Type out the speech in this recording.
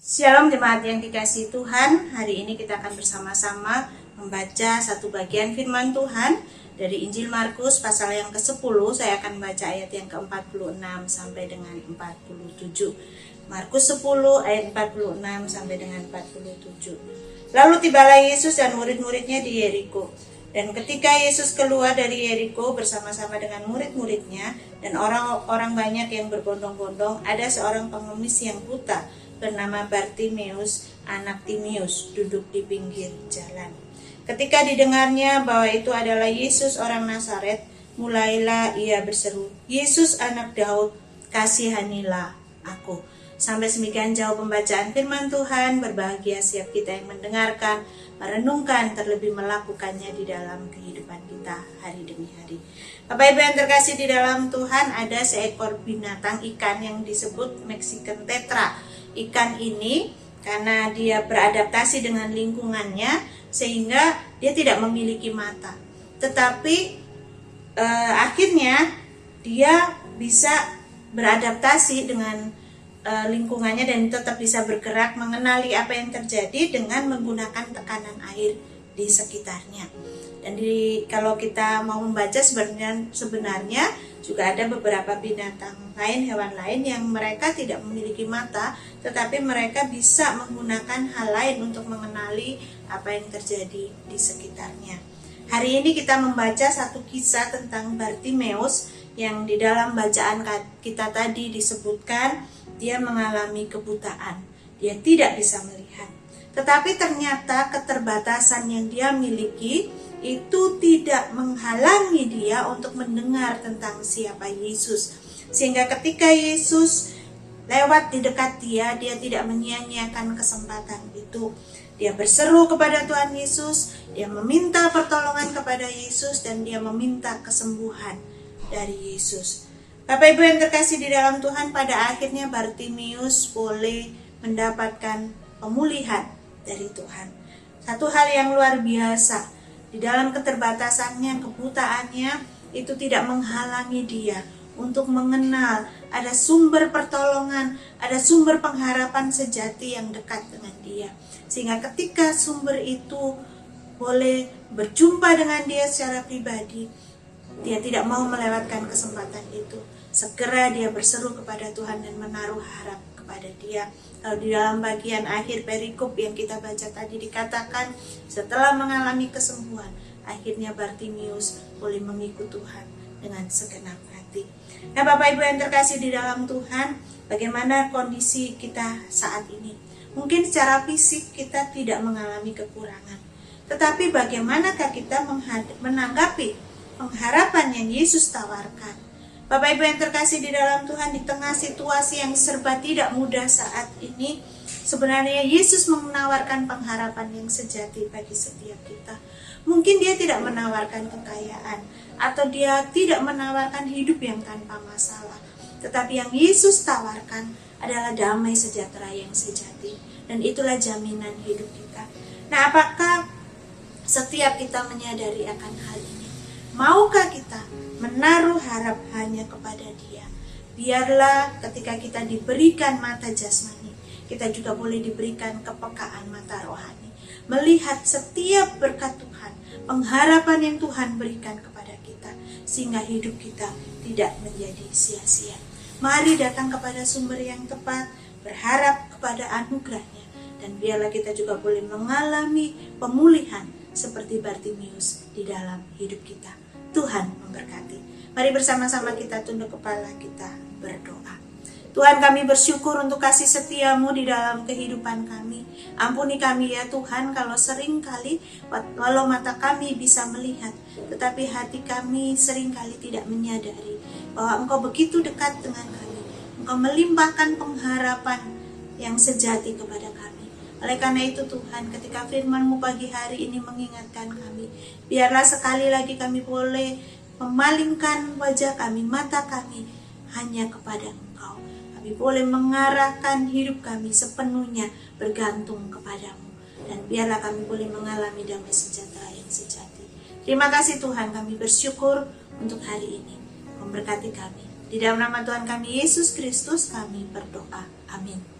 Shalom jemaat yang dikasihi Tuhan. Hari ini kita akan bersama-sama membaca satu bagian firman Tuhan dari Injil Markus pasal yang ke-10. Saya akan baca ayat yang ke-46 sampai dengan 47. Markus 10 ayat 46 sampai dengan 47. Lalu tibalah Yesus dan murid-muridnya di Yeriko. Dan ketika Yesus keluar dari Yeriko bersama-sama dengan murid-muridnya dan orang-orang banyak yang berbondong-bondong, ada seorang pengemis yang buta bernama Bartimeus, anak Timeus, duduk di pinggir jalan. Ketika didengarnya bahwa itu adalah Yesus orang Nazaret, mulailah ia berseru, "Yesus anak Daud, kasihanilah aku." Sampai semikian jauh pembacaan firman Tuhan. Berbahagia setiap kita yang mendengarkan, merenungkan, terlebih melakukannya di dalam kehidupan kita hari demi hari. Bapak Ibu yang terkasih di dalam Tuhan, ada seekor binatang ikan yang disebut Mexican tetra. Ikan ini karena dia beradaptasi dengan lingkungannya sehingga dia tidak memiliki mata. Tetapi akhirnya dia bisa beradaptasi dengan lingkungannya dan tetap bisa bergerak, mengenali apa yang terjadi dengan menggunakan tekanan air di sekitarnya. Dan kalau kita mau membaca sebenarnya juga ada beberapa binatang lain, hewan lain yang mereka tidak memiliki mata, tetapi mereka bisa menggunakan hal lain untuk mengenali apa yang terjadi di sekitarnya. Hari ini kita membaca satu kisah tentang Bartimeus yang di dalam bacaan kita tadi disebutkan dia mengalami kebutaan, dia tidak bisa melihat. Tetapi ternyata keterbatasan yang dia miliki itu tidak menghalangi dia untuk mendengar tentang siapa Yesus. Sehingga ketika Yesus lewat di dekat dia tidak menyia-nyiakan kesempatan itu. Dia berseru kepada Tuhan Yesus, dia meminta pertolongan kepada Yesus, dan dia meminta kesembuhan dari Yesus. Bapak Ibu yang terkasih di dalam Tuhan, pada akhirnya Bartimeus boleh mendapatkan pemulihan dari Tuhan. Satu hal yang luar biasa, di dalam keterbatasannya, kebutaannya, itu tidak menghalangi dia untuk mengenal ada sumber pertolongan, ada sumber pengharapan sejati yang dekat dengan dia. Sehingga ketika sumber itu boleh berjumpa dengan dia secara pribadi, dia tidak mau melewatkan kesempatan itu. Segera dia berseru kepada Tuhan dan menaruh harap kepada dia. Kalau di dalam bagian akhir perikop yang kita baca tadi dikatakan, setelah mengalami kesembuhan, akhirnya Bartimeus boleh mengikut Tuhan dengan segenap hati. Nah Bapak Ibu yang terkasih di dalam Tuhan, bagaimana kondisi kita saat ini? Mungkin secara fisik kita tidak mengalami kekurangan, tetapi bagaimanakah kita menanggapi pengharapan yang Yesus tawarkan? Bapak Ibu yang terkasih di dalam Tuhan, di tengah situasi yang serba tidak mudah saat ini, sebenarnya Yesus menawarkan pengharapan yang sejati bagi setiap kita. Mungkin dia tidak menawarkan kekayaan, atau dia tidak menawarkan hidup yang tanpa masalah. Tetapi yang Yesus tawarkan adalah damai sejahtera yang sejati. Dan itulah jaminan hidup kita. Nah, apakah setiap kita menyadari akan hal ini? Maukah kita menaruh harap hanya kepada dia? Biarlah ketika kita diberikan mata jasmani, kita juga boleh diberikan kepekaan mata rohani, melihat setiap berkat Tuhan, pengharapan yang Tuhan berikan kepada kita, sehingga hidup kita tidak menjadi sia-sia. Mari datang kepada sumber yang tepat, berharap kepada anugerahnya, dan biarlah kita juga boleh mengalami pemulihan seperti Bartimeus di dalam hidup kita. Tuhan memberkati. Mari bersama-sama kita tunduk kepala, kita berdoa. Tuhan, kami bersyukur untuk kasih setiamu di dalam kehidupan kami. Ampuni kami ya Tuhan, kalau sering kali walau mata kami bisa melihat, tetapi hati kami sering kali tidak menyadari bahwa Engkau begitu dekat dengan kami. Engkau melimpahkan pengharapan yang sejati kepada kami. Oleh karena itu Tuhan, ketika firman-Mu pagi hari ini mengingatkan kami, biarlah sekali lagi kami boleh memalingkan wajah kami, mata kami hanya kepada Engkau. Kami boleh mengarahkan hidup kami sepenuhnya bergantung kepadamu. Dan biarlah kami boleh mengalami damai sejahtera yang sejati. Terima kasih Tuhan, kami bersyukur untuk hari ini. Memberkati kami. Di dalam nama Tuhan kami Yesus Kristus kami berdoa. Amin.